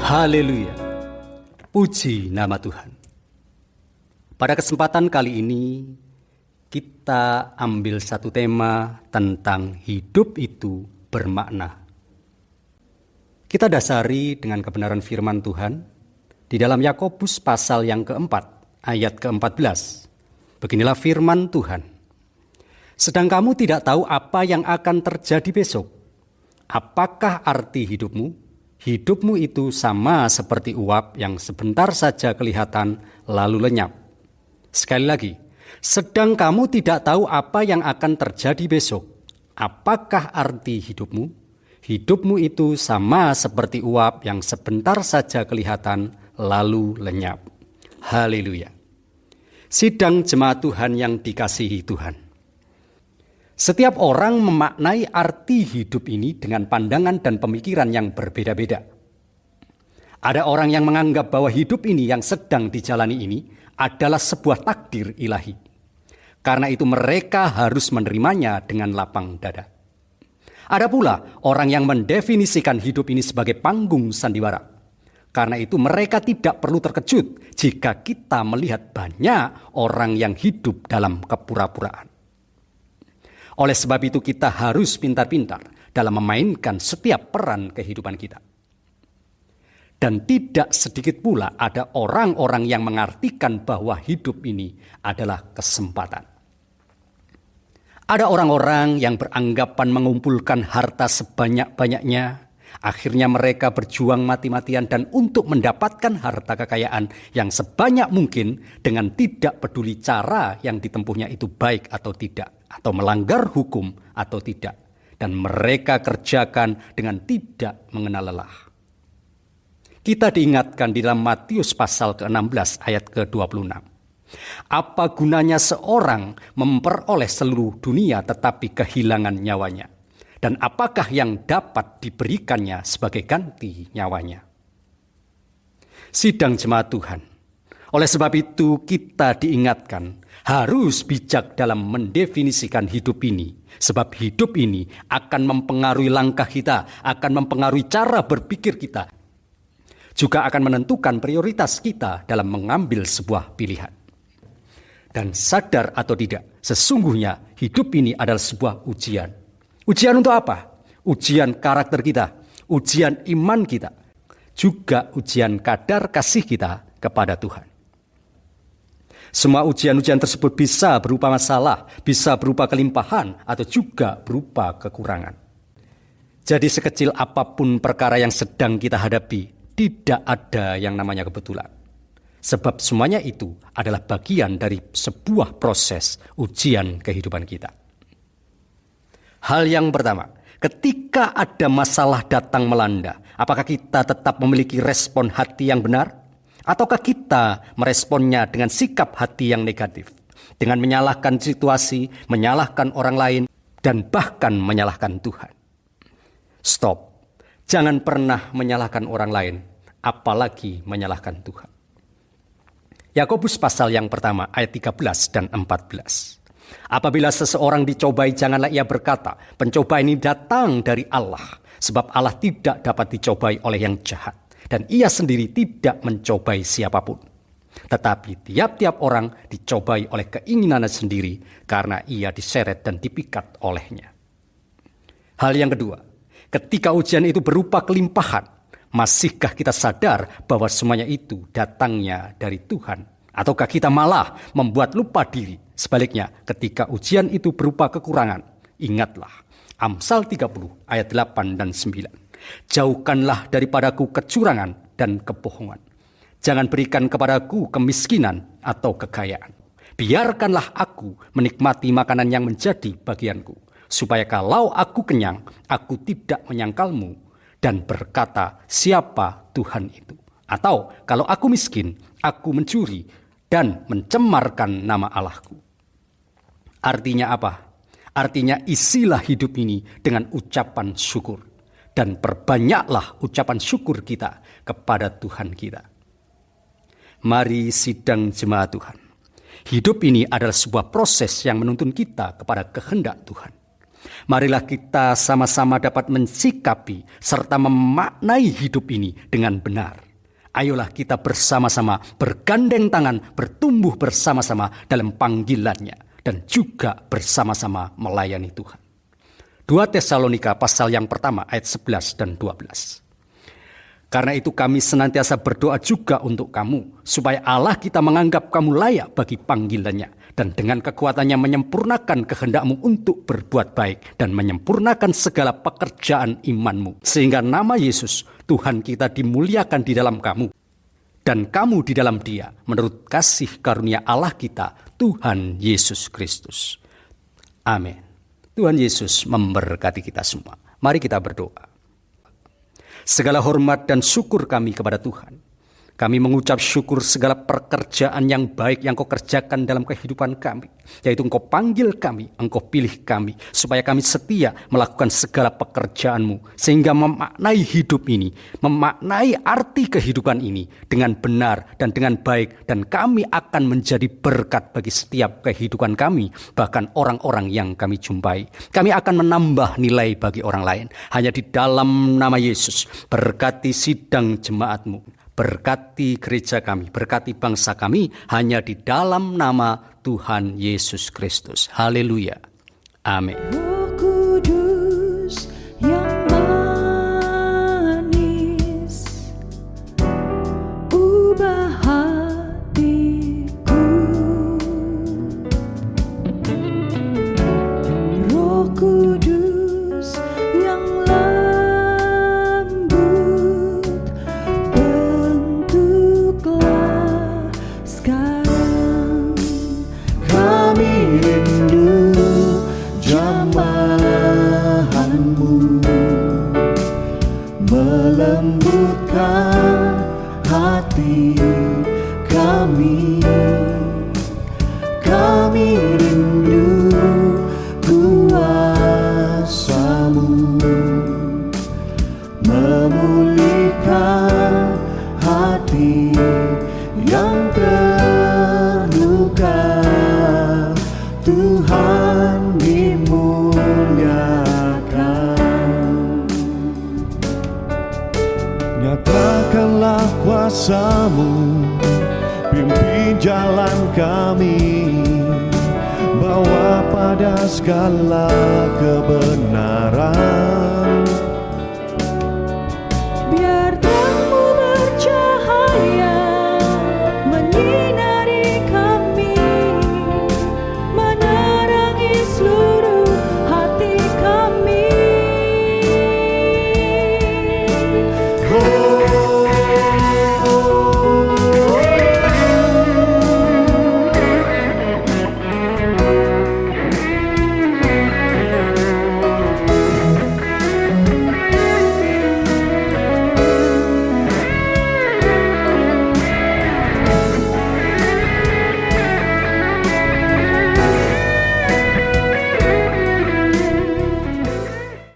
Haleluya, puji nama Tuhan. Pada kesempatan kali ini kita ambil satu tema tentang hidup itu bermakna. Kita dasari dengan kebenaran firman Tuhan di dalam Yakobus pasal yang keempat ayat ke-14. Beginilah firman Tuhan. Sedang kamu tidak tahu apa yang akan terjadi besok. Apakah arti hidupmu? Hidupmu itu sama seperti uap yang sebentar saja kelihatan lalu lenyap. Sekali lagi, sedang kamu tidak tahu apa yang akan terjadi besok. Apakah arti hidupmu? Hidupmu itu sama seperti uap yang sebentar saja kelihatan lalu lenyap. Haleluya. Sidang jemaat Tuhan yang dikasihi Tuhan. Setiap orang memaknai arti hidup ini dengan pandangan dan pemikiran yang berbeda-beda. Ada orang yang menganggap bahwa hidup ini yang sedang dijalani ini adalah sebuah takdir ilahi. Karena itu mereka harus menerimanya dengan lapang dada. Ada pula orang yang mendefinisikan hidup ini sebagai panggung sandiwara. Karena itu mereka tidak perlu terkejut jika kita melihat banyak orang yang hidup dalam kepura-puraan. Oleh sebab itu kita harus pintar-pintar dalam memainkan setiap peran kehidupan kita. Dan tidak sedikit pula ada orang-orang yang mengartikan bahwa hidup ini adalah kesempatan. Ada orang-orang yang beranggapan mengumpulkan harta sebanyak-banyaknya. Akhirnya mereka berjuang mati-matian dan untuk mendapatkan harta kekayaan yang sebanyak mungkin dengan tidak peduli cara yang ditempuhnya itu baik atau tidak. Atau melanggar hukum atau tidak. Dan mereka kerjakan dengan tidak mengenal lelah. Kita diingatkan di dalam Matius pasal ke-16 ayat ke-26. Apa gunanya seorang memperoleh seluruh dunia tetapi kehilangan nyawanya? Dan apakah yang dapat diberikannya sebagai ganti nyawanya? Sidang jemaat Tuhan. Oleh sebab itu kita diingatkan harus bijak dalam mendefinisikan hidup ini. Sebab hidup ini akan mempengaruhi langkah kita, akan mempengaruhi cara berpikir kita. Juga akan menentukan prioritas kita dalam mengambil sebuah pilihan. Dan sadar atau tidak, sesungguhnya hidup ini adalah sebuah ujian. Ujian untuk apa? Ujian karakter kita, ujian iman kita, juga ujian kadar kasih kita kepada Tuhan. Semua ujian-ujian tersebut bisa berupa masalah, bisa berupa kelimpahan, atau juga berupa kekurangan. Jadi sekecil apapun perkara yang sedang kita hadapi, tidak ada yang namanya kebetulan. Sebab semuanya itu adalah bagian dari sebuah proses ujian kehidupan kita. Hal yang pertama, ketika ada masalah datang melanda, apakah kita tetap memiliki respon hati yang benar? Ataukah kita meresponnya dengan sikap hati yang negatif? Dengan menyalahkan situasi, menyalahkan orang lain, dan bahkan menyalahkan Tuhan. Stop. Jangan pernah menyalahkan orang lain, apalagi menyalahkan Tuhan. Yakobus pasal yang pertama ayat 13 dan 14. Apabila seseorang dicobai, janganlah ia berkata, pencobaan ini datang dari Allah. Sebab Allah tidak dapat dicobai oleh yang jahat. Dan ia sendiri tidak mencobai siapapun. Tetapi tiap-tiap orang dicobai oleh keinginannya sendiri karena ia diseret dan dipikat olehnya. Hal yang kedua, ketika ujian itu berupa kelimpahan, masihkah kita sadar bahwa semuanya itu datangnya dari Tuhan? Ataukah kita malah membuat lupa diri? Sebaliknya, ketika ujian itu berupa kekurangan, ingatlah Amsal 30 ayat 8 dan 9. Jauhkanlah daripadaku kecurangan dan kebohongan. Jangan berikan kepadaku kemiskinan atau kekayaan. Biarkanlah aku menikmati makanan yang menjadi bagianku. Supaya kalau aku kenyang, aku tidak menyangkalmu dan berkata, siapa Tuhan itu? Atau kalau aku miskin, aku mencuri dan mencemarkan nama Allahku. Artinya apa? Artinya isilah hidup ini dengan ucapan syukur. Dan perbanyaklah ucapan syukur kita kepada Tuhan kita. Mari sidang jemaat Tuhan. Hidup ini adalah sebuah proses yang menuntun kita kepada kehendak Tuhan. Marilah kita sama-sama dapat mensikapi serta memaknai hidup ini dengan benar. Ayolah kita bersama-sama bergandeng tangan, bertumbuh bersama-sama dalam panggilannya, dan juga bersama-sama melayani Tuhan. 2 Tesalonika pasal yang pertama ayat 11 dan 12. Karena itu kami senantiasa berdoa juga untuk kamu, supaya Allah kita menganggap kamu layak bagi panggilannya, dan dengan kekuatannya menyempurnakan kehendakmu untuk berbuat baik, dan menyempurnakan segala pekerjaan imanmu. Sehingga nama Yesus, Tuhan kita dimuliakan di dalam kamu, dan kamu di dalam Dia, menurut kasih karunia Allah kita, Tuhan Yesus Kristus. Amin. Tuhan Yesus memberkati kita semua. Mari kita berdoa. Segala hormat dan syukur kami kepada Tuhan. Kami mengucap syukur segala pekerjaan yang baik yang Kau kerjakan dalam kehidupan kami. Yaitu Engkau panggil kami, Engkau pilih kami, supaya kami setia melakukan segala pekerjaan-Mu. Sehingga memaknai hidup ini, memaknai arti kehidupan ini dengan benar dan dengan baik. Dan kami akan menjadi berkat bagi setiap kehidupan kami, bahkan orang-orang yang kami jumpai. Kami akan menambah nilai bagi orang lain. Hanya di dalam nama Yesus, berkati sidang jemaat-Mu. Berkati gereja kami, berkati bangsa kami, hanya di dalam nama Tuhan Yesus Kristus. Haleluya. Amin. Roh Kudus yang manis, ubah hatiku. Roh Kudus yang sekarang kami rindu jamahanmu, melembutkan hati kami. Kami rindu kuasa-Mu, memulihkan hati yang terluka. Tuhan dimuliakan. Nyatakanlah kuasa-Mu, pimpin jalan kami, bawa pada segala kebenaran.